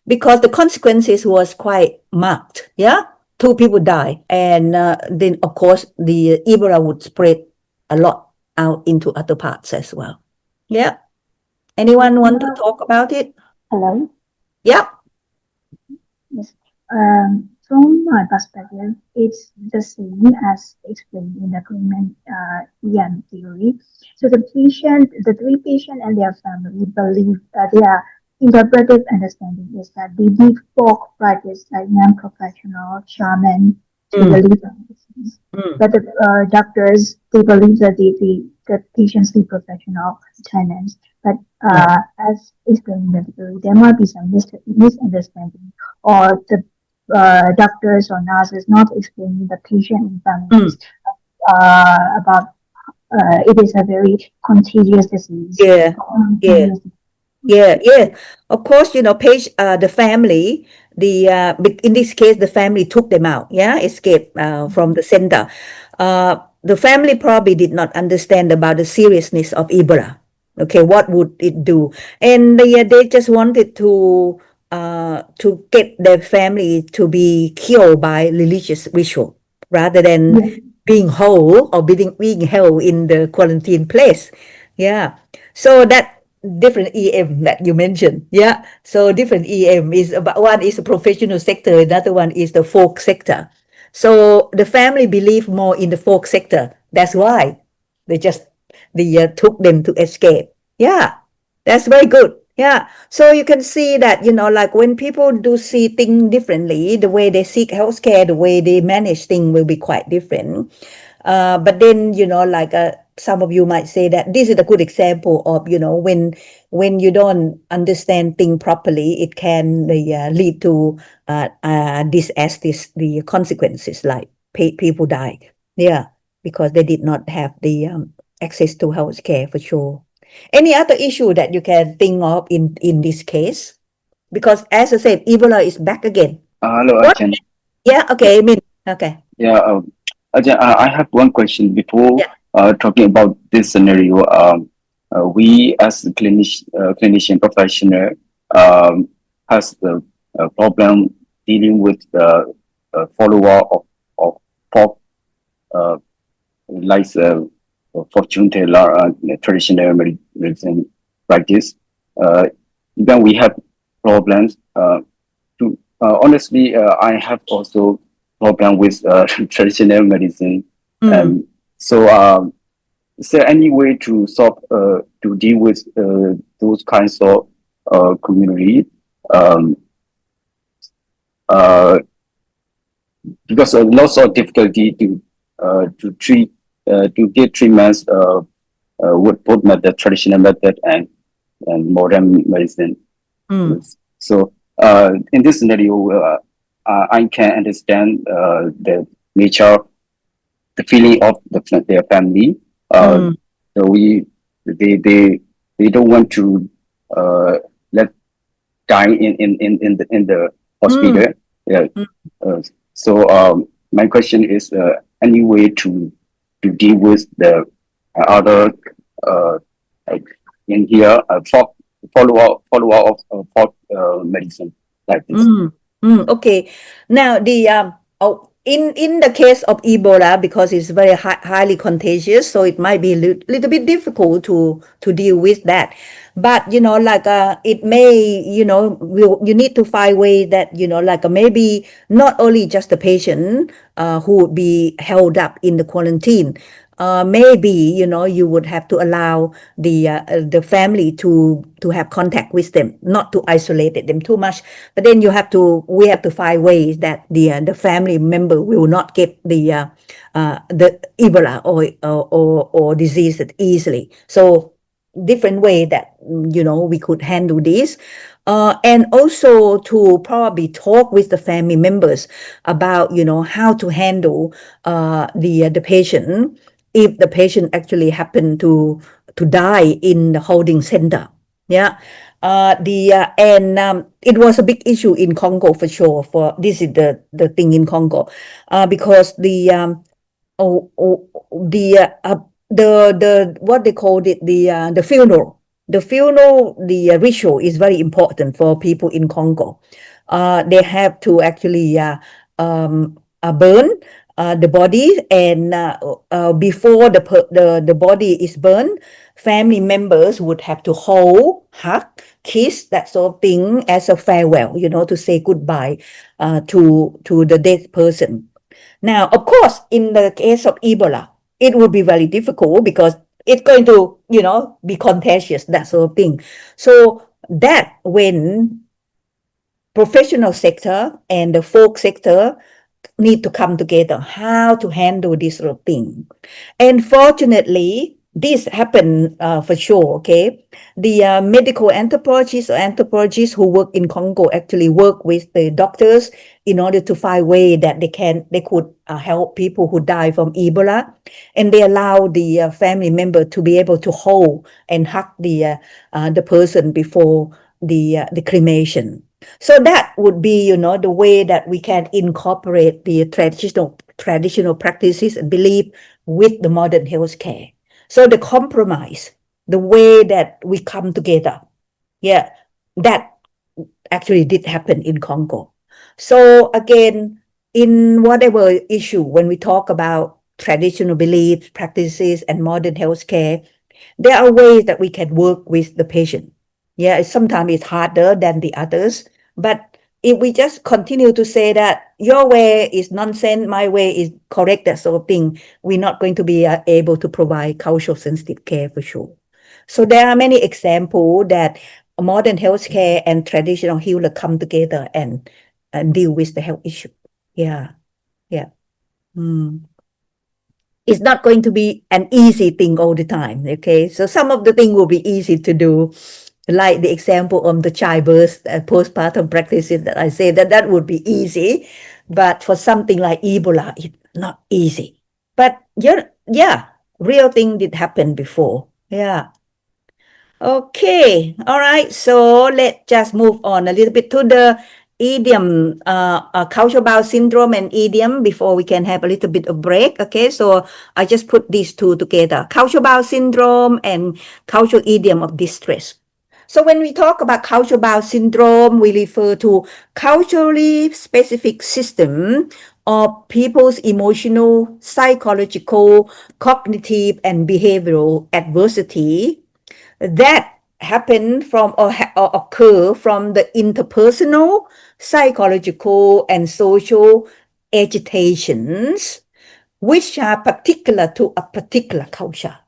because the consequences was quite marked. Yeah, two people die, and then of course the Ebola would spread a lot out into other parts as well. Yeah. Anyone want to talk about it? Hello. Yeah. Yes. From my perspective, it's the same as explained in the Korean EM theory. So the three patient and their family believe their interpretive understanding is that they did folk practice like non-professional shaman to Mm, relieve the disease. mm, But the doctors, they believe that the patients be professional tenants. But mm, as explained medically, there might be some misunderstanding or the doctors or nurses not explaining the patient and mm. families about it is a very contagious disease. Yeah. Yeah. Contagious. Yeah, yeah. Of course, Page, the family, in this case, the family took them out, yeah, escaped from the center. The family probably did not understand about the seriousness of Ebola. Okay, what would it do? And they just wanted to get their family to be killed by religious ritual rather than Yeah, being whole or being held in the quarantine place. Yeah. So that different EM that you mentioned. Yeah. So different EM is about one is the professional sector, another one is the folk sector. So the family believe more in the folk sector. That's why they just took them to escape. Yeah. That's very good. Yeah. So you can see that, like when people do see things differently, the way they seek healthcare, the way they manage things will be quite different. But then, like some of you might say that this is a good example of, when you don't understand things properly, it can lead to the consequences, like people die. Yeah, because they did not have the access to health care for sure. Any other issue that you can think of in this case? Because as I said, Ebola is back again. Hello, What? Arjan. Yeah, okay, I mean, okay. Yeah, Arjan, I have one question before Yeah. talking about this scenario. We as a clinician professional has the problem dealing with the follower of folk uh, like fortune teller traditional medicine practice. Uh, then we have problems. Honestly, I have also problem with traditional medicine, Mm, and so is there any way to solve to deal with those kinds of community? Um, uh, because lots of difficulty to treat to get treatments with both method, traditional method and modern medicine. mm, So in this scenario, I can understand the nature, the feeling of their family. Uh, mm, so they they they don't want to let die in the mm, hospital. Yeah. mm. Uh, so my question is, any way to deal with the other like in here follow up of folk medicine like this. Okay. Now in the case of Ebola, because it's very highly contagious, so it might be a little bit difficult to deal with that. But like it may, you need to find way that like maybe not only just the patient who would be held up in the quarantine. Maybe you would have to allow the family to have contact with them, not to isolate them too much. But then we have to find ways that the family member will not get the Ebola or disease easily. So different way that we could handle this. And also to probably talk with the family members about how to handle the patient if the patient actually happened to die in the holding center. Yeah. The and It was a big issue in Congo for sure. For this is the thing in Congo, because oh, oh, the what they called it, the funeral. the funeral, the ritual is very important for people in Congo. They have to actually burn the body, and before the body is burned, family members would have to hold, hug, kiss, that sort of thing as a farewell, to say goodbye to the dead person. Now, of course, in the case of Ebola, it would be very difficult because it's going to, be contagious, that sort of thing. So that when professional sector and the folk sector need to come together, how to handle this sort of thing. And fortunately, this happened for sure, okay? The medical anthropologists or anthropologists who work in Congo actually work with the doctors in order to find way that they could help people who die from Ebola, and they allow the family member to be able to hold and hug the person before the cremation. So that would be, the way that we can incorporate the traditional practices and belief with the modern healthcare. So the compromise, the way that we come together, yeah, that actually did happen in Congo. So again, in whatever issue, when we talk about traditional beliefs, practices, and modern healthcare, there are ways that we can work with the patient. Yeah, sometimes it's harder than the others, but if we just continue to say that your way is nonsense, my way is correct, that sort of thing, we're not going to be able to provide cultural sensitive care for sure. So there are many examples that modern healthcare and traditional healer come together and deal with the health issue. Yeah, yeah. It's not going to be an easy thing all the time, okay? So some of the thing will be easy to do, like the example of the childbirth postpartum practices that I say that would be easy, but for something like Ebola, it's not easy. But yeah, real thing did happen before. Yeah. Okay, all right. So let's just move on a little bit to the idiom, culture bowel syndrome and idiom before we can have a little bit of break. Okay, so I just put these two together: culture bowel syndrome and cultural idiom of distress. So when we talk about culture bowel syndrome, we refer to culturally specific system of people's emotional, psychological, cognitive, and behavioral adversity that happen from or occur from the interpersonal, psychological, and social agitations which are particular to a particular culture.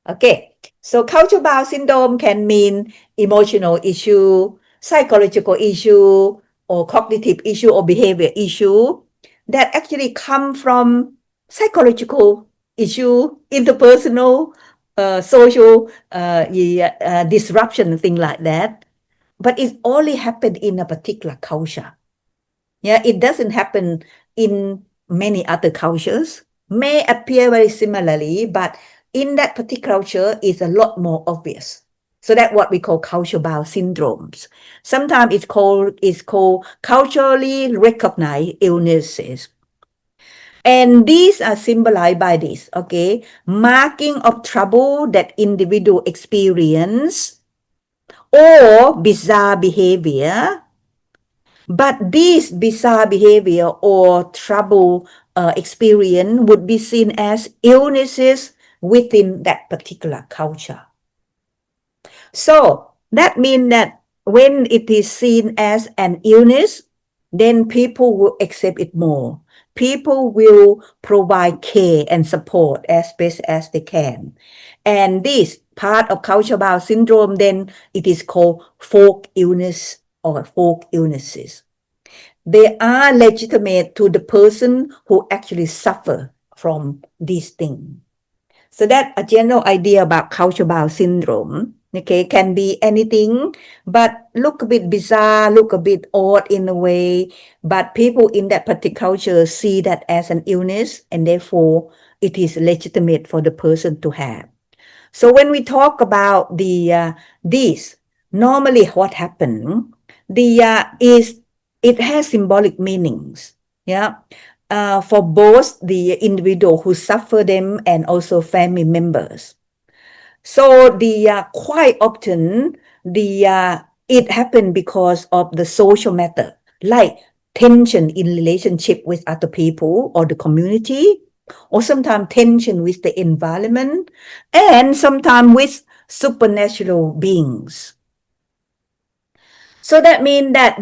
Okay, so culture bound syndrome can mean emotional issue, psychological issue, or cognitive issue or behavior issue that actually come from psychological issue, interpersonal, social disruption, thing like that. But it only happened in a particular culture. Yeah, it doesn't happen in many other cultures. May appear very similarly, but in that particular culture is a lot more obvious. So that's what we call culture bound syndromes. Sometimes it's called culturally recognized illnesses. And these are symbolized by this, okay? Marking of trouble that individual experience or bizarre behavior. But this bizarre behavior or trouble experience would be seen as illnesses within that particular culture. So that means that when it is seen as an illness, then people will accept it more. People will provide care and support as best as they can. And this part of culture bound syndrome, then it is called folk illness or folk illnesses. They are legitimate to the person who actually suffer from this thing. So that a general idea about culture bound syndrome, okay, can be anything, but look a bit bizarre, look a bit odd in a way, but people in that particular culture see that as an illness, and therefore it is legitimate for the person to have. So when we talk about this, normally what happens, is it has symbolic meanings. Yeah. For both the individual who suffer them and also family members. So quite often it happened because of the social matter, like tension in relationship with other people or the community, or sometimes tension with the environment, and sometimes with supernatural beings. So that means that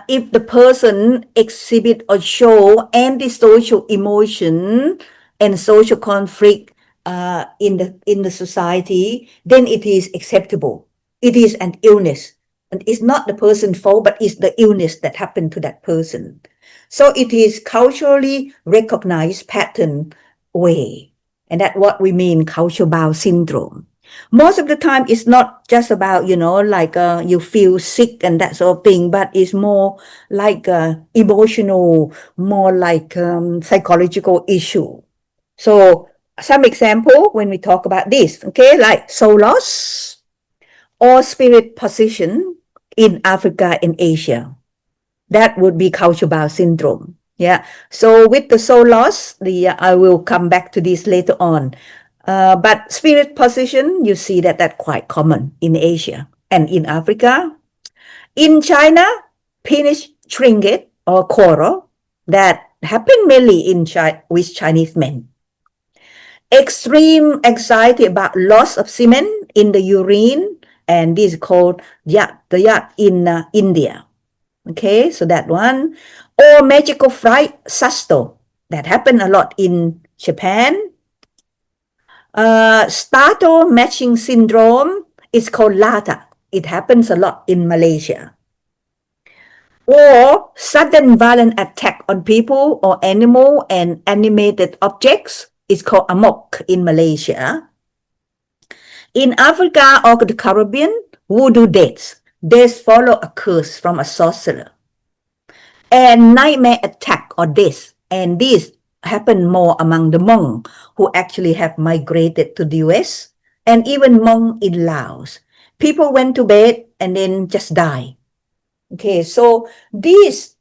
if the person exhibit or show antisocial emotion and social conflict in the society, then it is acceptable. It is an illness, and it's not the person's fault, but it's the illness that happened to that person. So it is culturally recognized pattern way, and that's what we mean culture bound syndrome. Most of the time it's not just about like you feel sick and that sort of thing, but it's more like emotional, more like psychological issue. So some example when we talk about this, okay, like soul loss or spirit possession in Africa and Asia, that would be culture bound syndrome. Yeah. So with the soul loss, I will come back to this later on. But spirit possession, you see that's quite common in Asia and in Africa. In China, penis trinket or coral, that happen mainly with Chinese men. Extreme anxiety about loss of semen in the urine, and this is called the yak in India. Okay, so that one. Or magical flight sasto, that happened a lot in Japan. Startle matching syndrome is called LATA. It happens a lot in Malaysia. Or sudden violent attack on people or animal and animated objects is called amok in Malaysia. In Africa or the Caribbean, voodoo deaths. Deaths follow a curse from a sorcerer. And nightmare attack or death. And this happen more among the Hmong who actually have migrated to the US, and even Hmong in Laos. People went to bed and then just die. Okay, so these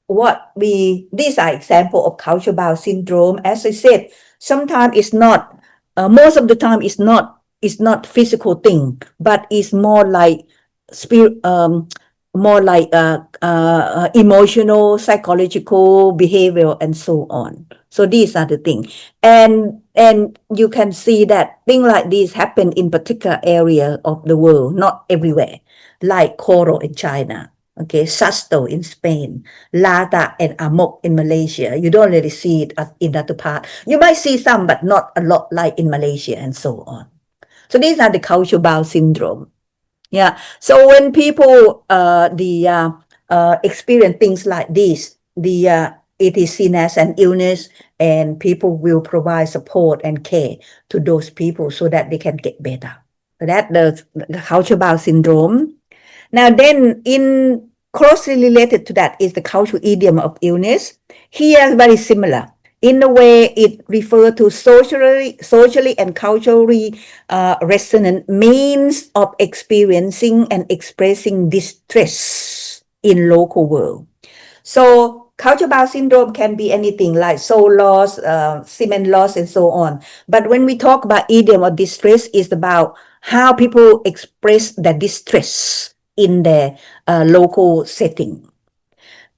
are example of culture bound syndrome. As I said, sometimes it's not, most of the time it's not physical thing, but it's more like spirit, more like emotional, psychological, behavioral, and so on. So these are the things, and you can see that things like this happen in particular area of the world, not everywhere, like Coro in China. Okay, Sasto in Spain, Lada and Amok in Malaysia. You don't really see it in other part. You might see some, but not a lot like in Malaysia and so on. So these are the culture bound syndrome. Yeah. So when people experience things like this, it is seen as an illness, and people will provide support and care to those people so that they can get better. So that the culture bound syndrome. Now then, in closely related to that is the cultural idiom of illness. Here, very similar. In a way, it refers to socially and culturally resonant means of experiencing and expressing distress in local world. So culture bound syndrome can be anything like soul loss, semen loss, and so on. But when we talk about idiom or distress, it's about how people express their distress in their local setting.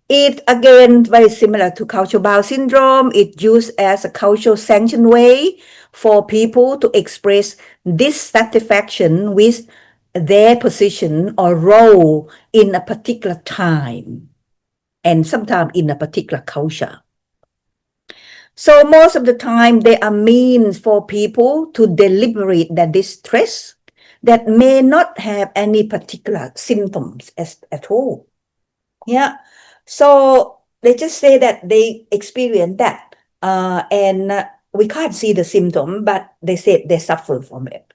It again very similar to culture bound syndrome. It's used as a cultural sanction way for people to express dissatisfaction with their position or role in a particular time, and sometimes in a particular culture. So most of the time, they are means for people to deliberate their distress that may not have any particular symptoms at all. Yeah. So they just say that they experience that, and we can't see the symptom, but they said they suffer from it.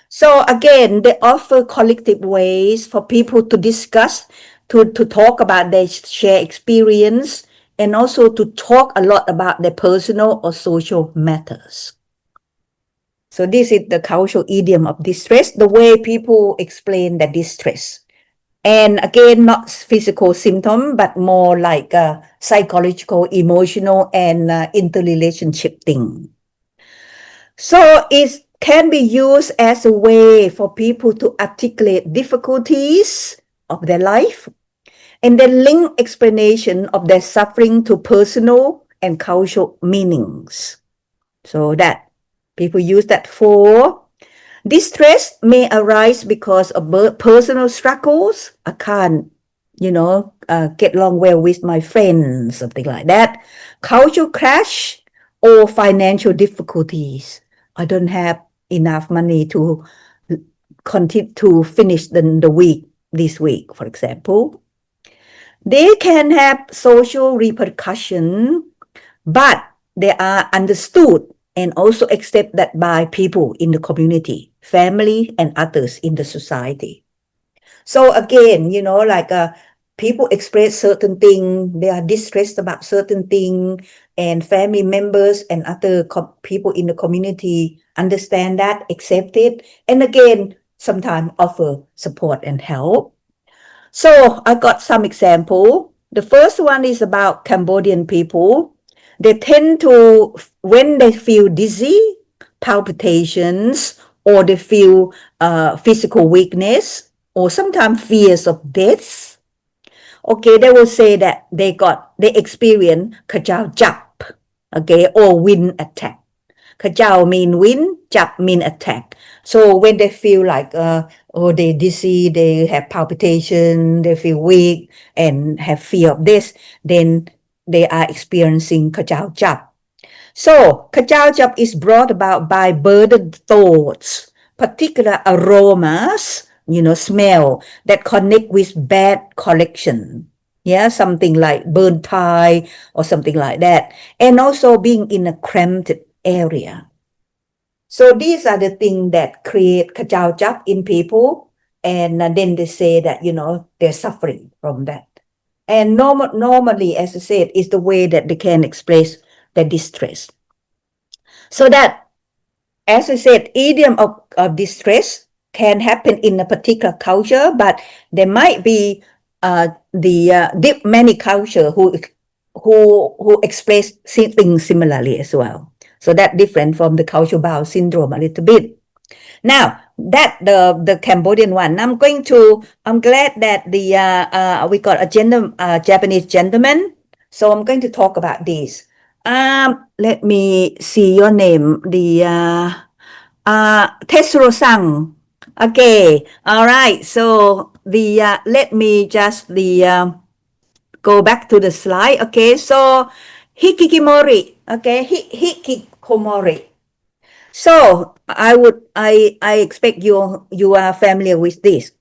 So again, they offer collective ways for people to discuss, to talk about their shared experience, and also to talk a lot about their personal or social matters. So this is the cultural idiom of distress, the way people explain their distress. And again, not physical symptom, but more like psychological, emotional, and interrelationship thing. So it's can be used as a way for people to articulate difficulties of their life and then link explanation of their suffering to personal and cultural meanings. So that people use that for distress may arise because of personal struggles. I can't, get along well with my friends, something like that. Cultural clash or financial difficulties. I don't have enough money to continue to finish the week this week, for example. They can have social repercussion, but they are understood and also accepted by people in the community, family, and others in the society. So again, people express certain thing, they are distressed about certain thing, and family members and other people in the community understand that, accept it, and again, sometimes offer support and help. So I got some example. The first one is about Cambodian people. They tend to, when they feel dizzy, palpitations, or they feel physical weakness, or sometimes fears of death. Okay, they will say that they experience kajal jap, okay, or wind attack. Kajal mean wind, jap mean attack. So when they feel like they dizzy, they have palpitation, they feel weak and have fear of this, then they are experiencing kajal jap. So kajal jap is brought about by burdened thoughts, particular aromas, smell that connect with bad collection. Yeah, something like burnt tie or something like that. And also being in a cramped area. So these are the things that create kajal jap in people. And then they say that, they're suffering from that. And normally, as I said, is the way that they can express their distress. So that, as I said, idiom of distress can happen in a particular culture, but there might be many culture who express things similarly as well. So that different from the cultural bowel syndrome a little bit. Now that the Cambodian one, I'm glad that we got a Japanese gentleman. So I'm going to talk about this. Let me see your name. Tesuro-san. Okay. All right. So let me just go back to the slide. Okay. So hikikomori. Okay. Hikikomori. So I expect you are familiar with this.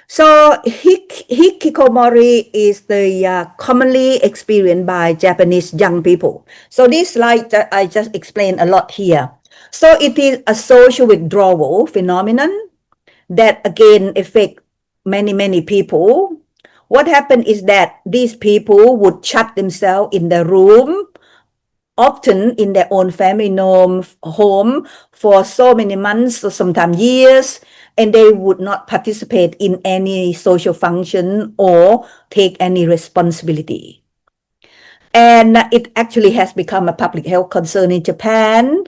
So hikikomori is the commonly experienced by Japanese young people. So this slide I just explained a lot here. So it is a social withdrawal phenomenon that again affect many people. What happened is that these people would shut themselves in the room, often in their own family home for so many months or sometimes years, and they would not participate in any social function or take any responsibility. And it actually has become a public health concern in Japan,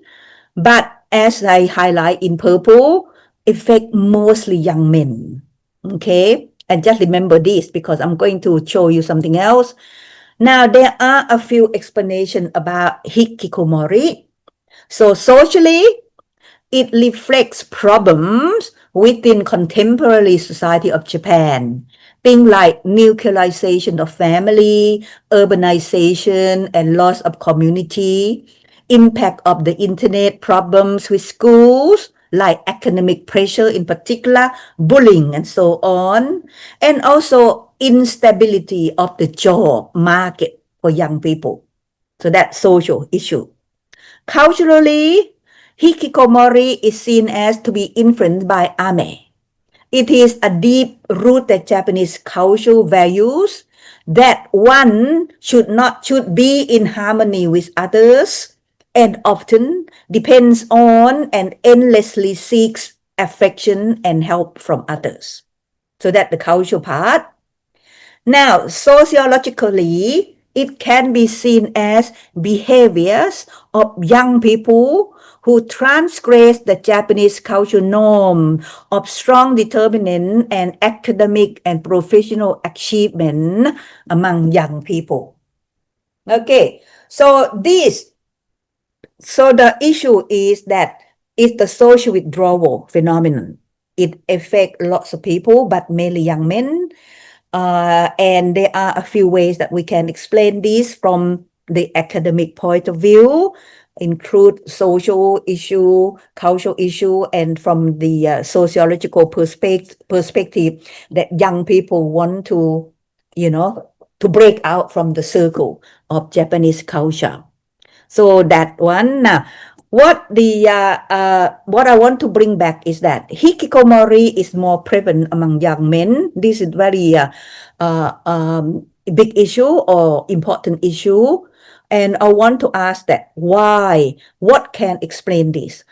but as I highlight in purple, affect mostly young men. Okay, and just remember this because I'm going to show you something else. Now, there are a few explanations about hikikomori. So socially, it reflects problems within contemporary society of Japan. Things like nuclearization of family, urbanization, and loss of community, impact of the internet, problems with schools, like academic pressure in particular, bullying, and so on, and also instability of the job market for young people. So that's social issue. Culturally, hikikomori is seen as to be influenced by ame. It is a deep-rooted Japanese cultural values that one should be in harmony with others and often depends on and endlessly seeks affection and help from others. So that's the cultural part. Now, sociologically, it can be seen as behaviors of young people who transgress the Japanese cultural norm of strong determinant and academic and professional achievement among young people. Okay, so the issue is that it's the social withdrawal phenomenon. It affects lots of people, but mainly young men. And there are a few ways that we can explain this from the academic point of view, include social issue, cultural issue, and from the sociological perspective that young people want to, to break out from the circle of Japanese culture. So that one. Now, what I want to bring back is that hikikomori is more prevalent among young men. This is very big issue or important issue, and I want to ask that why? What can explain this?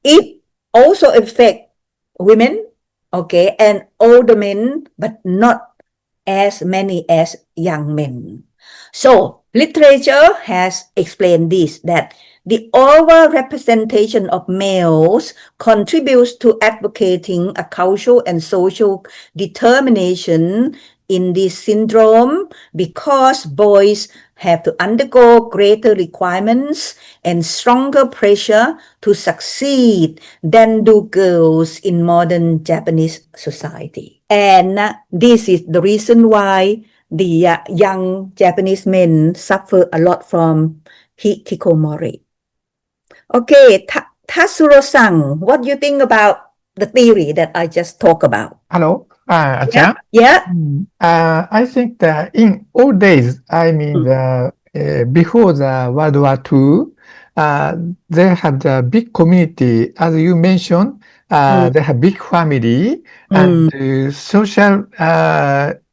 It also affect women, okay, and older men, but not as many as young men. So literature has explained this, that the overrepresentation of males contributes to advocating a cultural and social determination in this syndrome because boys have to undergo greater requirements and stronger pressure to succeed than do girls in modern Japanese society. And this is the reason why the young Japanese men suffer a lot from hikikomori. Okay, Tatsuro-san, what do you think about the theory that I just talked about? Hello, Yeah, Achan. yeah, I think that in old days, I mean, before the World War II, they had a big community, as you mentioned. They have big family and social,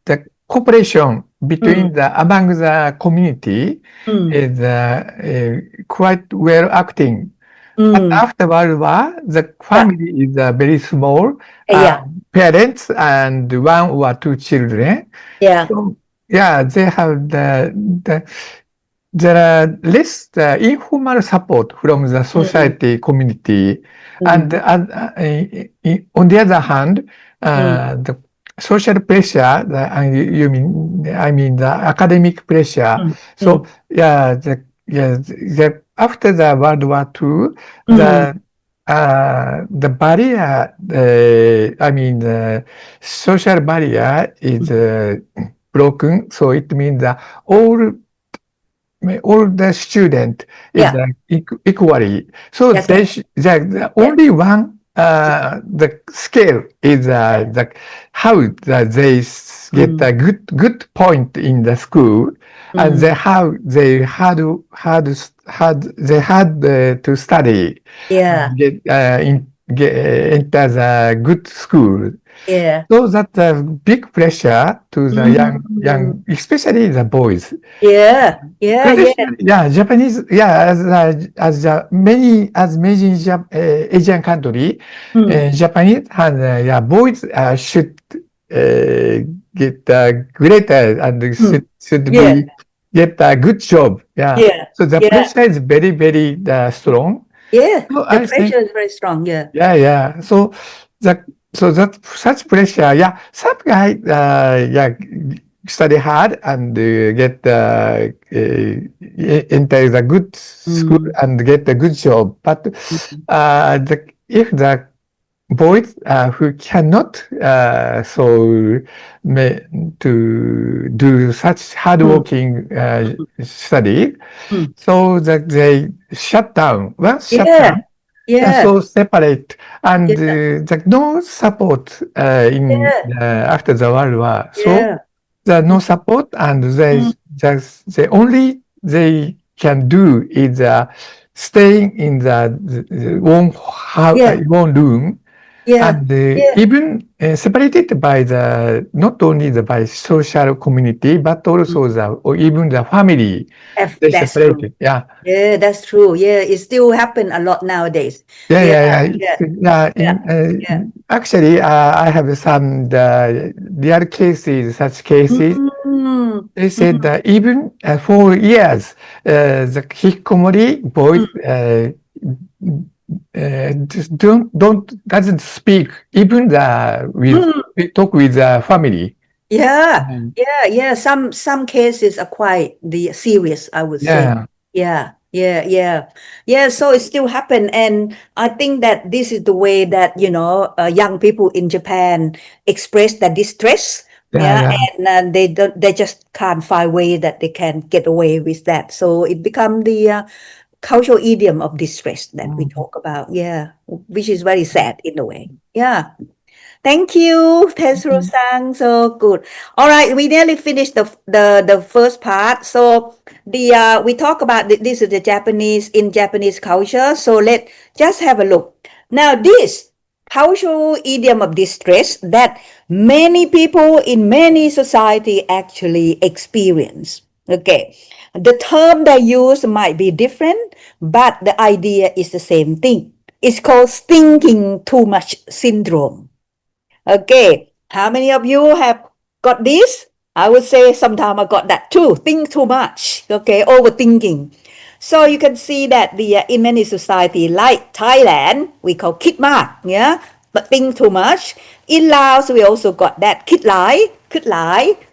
the cooperation between among the community is quite well acting. But after World War, the family is very small. yeah, Parents and one or two children. yeah, So, yeah, they have there are less informal support from the society community. And on the other hand, the social pressure, I mean the academic pressure. So, yeah, after the World War II, the barrier, I mean, the social barrier is broken. So it means that all the student is equally. So yes, the only one the scale is how they get a good point in the school, and they had to study yeah, get enter the good school. yeah, So that's a big pressure to the young, especially the boys. yeah, yeah, yeah, Traditionally, yeah, Japanese, yeah, as many Asian country, Japanese has, yeah, boys should get greater and should yeah, be get a good job. Yeah, yeah, so the yeah, pressure is very very strong. yeah. So The I think, pressure is very strong. Yeah. yeah. So that such pressure, yeah. Some guy, yeah, study hard and get enter the good school and get a good job. But if the boys who cannot may, to do such hardworking study, so that they shut down. Once shut Yeah, down, yeah, so separate and yeah, no support in yeah, after the World War. So yeah, the no support and the only they can do is staying in the yeah, one room yeah, and yeah. even separated by the not only the by social community but also the or even the family. They That's true. separated. Yeah. Yeah, that's true. Yeah, it still happen a lot nowadays. Yeah, Yeah, yeah, yeah. yeah, Yeah, yeah, yeah. actually, I have some real cases, such cases. They said that even for years, the hikikomori boys just doesn't speak even with Mm, we talk with the family. yeah, Mm. yeah. Some cases are quite the serious, I would say. Yeah, Yeah. So it still happen, and I think that this is the way that young people in Japan express their distress. yeah, Yeah, yeah. and they just can't find way that they can get away with that. So it become the cultural idiom of distress that we Mm. talk about. Yeah, which is very sad in a way. Yeah. Thank you, Tetsuro-san. So good. All right, we nearly finished the first part. So the we talk about this is the Japanese in Japanese culture. So let just have a look. Now this cultural idiom of distress that many people in many society actually experience. Okay. The term they use might be different, but the idea is the same thing. It's called thinking too much syndrome. Okay, how many of you have got this? I would say sometimes I got that too. Think too much. Okay, overthinking. So you can see that in many society like Thailand, we call kid mark, yeah, but think too much. In Laos, we also got that kid lie.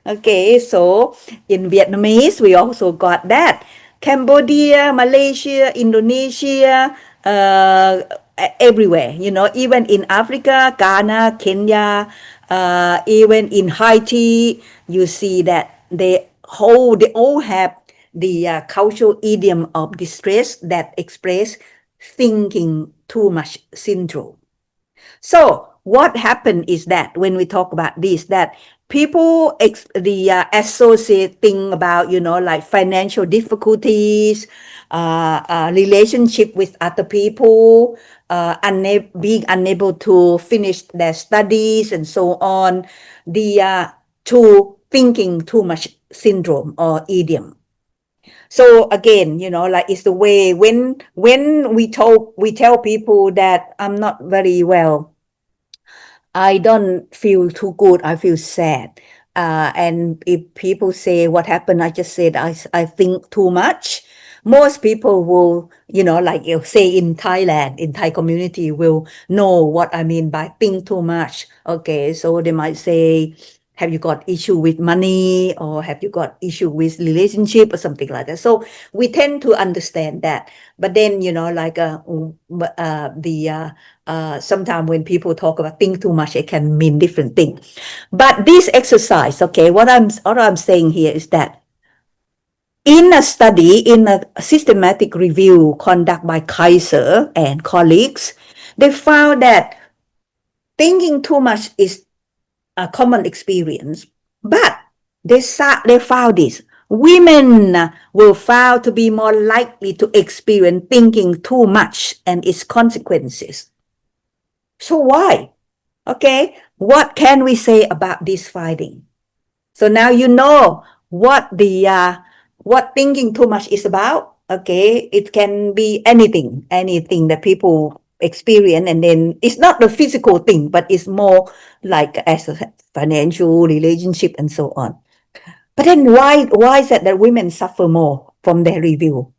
Okay, so in Vietnamese, we also got that. Cambodia, Malaysia, Indonesia, everywhere, even in Africa, Ghana, Kenya, even in Haiti, you see that they all have the cultural idiom of distress that express thinking too much syndrome. So what happened is that when we talk about this, that people associate thing about like financial difficulties, relationship with other people, being unable to finish their studies and so on, the to thinking too much syndrome or idiom. So again, like it's the way when we tell people that I'm not very well, I don't feel too good. I feel sad. And if people say what happened, I just said I think too much. Most people will, like you say in Thailand, in Thai community, will know what I mean by think too much. Okay, so they might say, have you got issue with money or have you got issue with relationship or something like that? So we tend to understand that. But then, like sometimes when people talk about think too much, it can mean different things. But this exercise, okay, what I'm saying here is that in a study, in a systematic review conducted by Kaiser and colleagues, they found that thinking too much is a common experience, but they found this. Women were found to be more likely to experience thinking too much and its consequences. So why? Okay, what can we say about this finding? So now you know what thinking too much is about. Okay, it can be anything that people experience, and then it's not the physical thing, but it's more like as a financial relationship and so on. But then why is it that women suffer more from their review?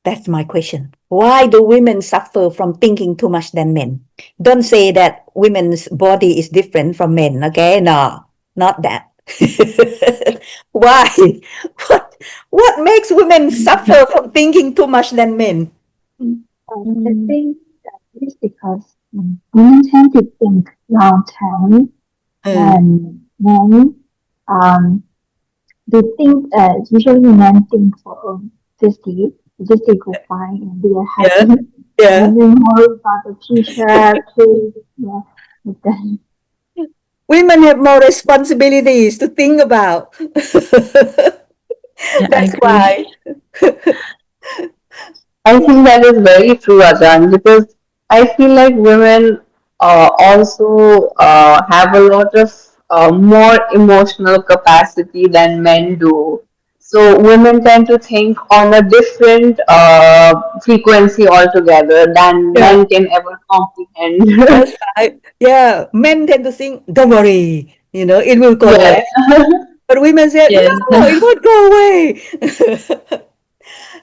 That's my question. Why do women suffer from thinking too much than men? Don't say that women's body is different from men, okay? No, not that. Why? What what makes women suffer from thinking too much than men? I think that is because women tend to think long term Uh, and men they think usually men think for 50, just they go fine and they are yeah, happy yeah. and they more about the future, kids, yeah, like that. Women have more responsibilities to think about. Yeah, I That's agree. why. I think that is very true, Ajahn, because I feel like women also have a lot of more emotional capacity than men do. So women tend to think on a different frequency altogether than Yeah, men can ever comprehend. that's right. Yeah, men tend to think, don't worry, it will go away. Yes, But women said, yes. no, it won't go away.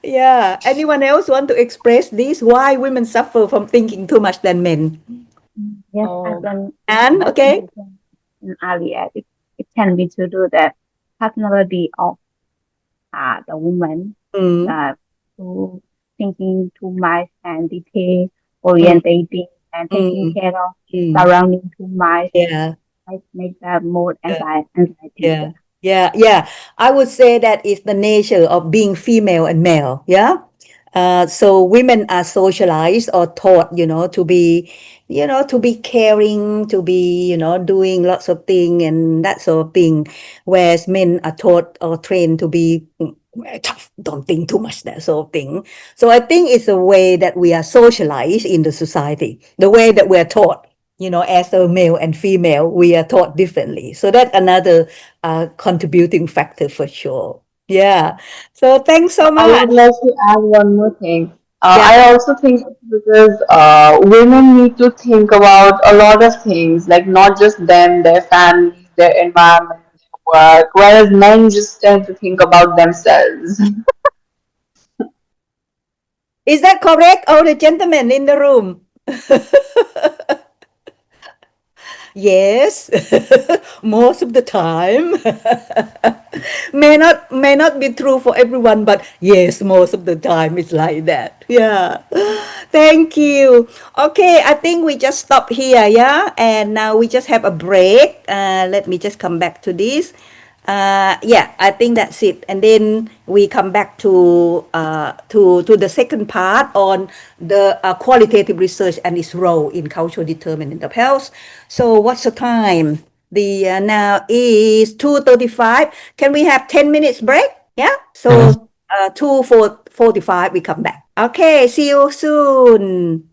Yeah. Anyone else want to express this? Why women suffer from thinking too much than men? Yes, I Oh, can and add okay. earlier. It can be to do the personality of the woman, Mm, to thinking too much and detail mm, orientating and taking mm, care of mm. surrounding too much. Yeah. Might make that more Yeah. anxiety. Yeah. Yeah. Yeah. I would say that is the nature of being female and male. Yeah. So women are socialized or taught, to be, to be caring, to be, doing lots of things and that sort of thing. Whereas men are taught or trained to be tough, don't think too much, that sort of thing. So I think it's a way that we are socialized in the society, the way that we're taught. As a male and female, we are taught differently. So that's another contributing factor for sure. Yeah. So thanks so I much. would like to add one more thing. Yeah. I also think it's because women need to think about a lot of things, like not just them, their families, their environment, their work, whereas men just tend to think about themselves. Is that correct? All the gentlemen in the room. Yes, most of the time. May not be true for everyone, but yes, most of the time it's like that. Yeah. Thank you. Okay, I think we just stop here, yeah? And now we just have a break. Let me just come back to this. Yeah, I think that's it. And then we come back to the second part on the qualitative research and its role in cultural determinant of health. So what's the time? The now is 2:35. Can we have 10 minutes break? Yeah. Mhm. So 2:45 we come back. Okay. See you soon.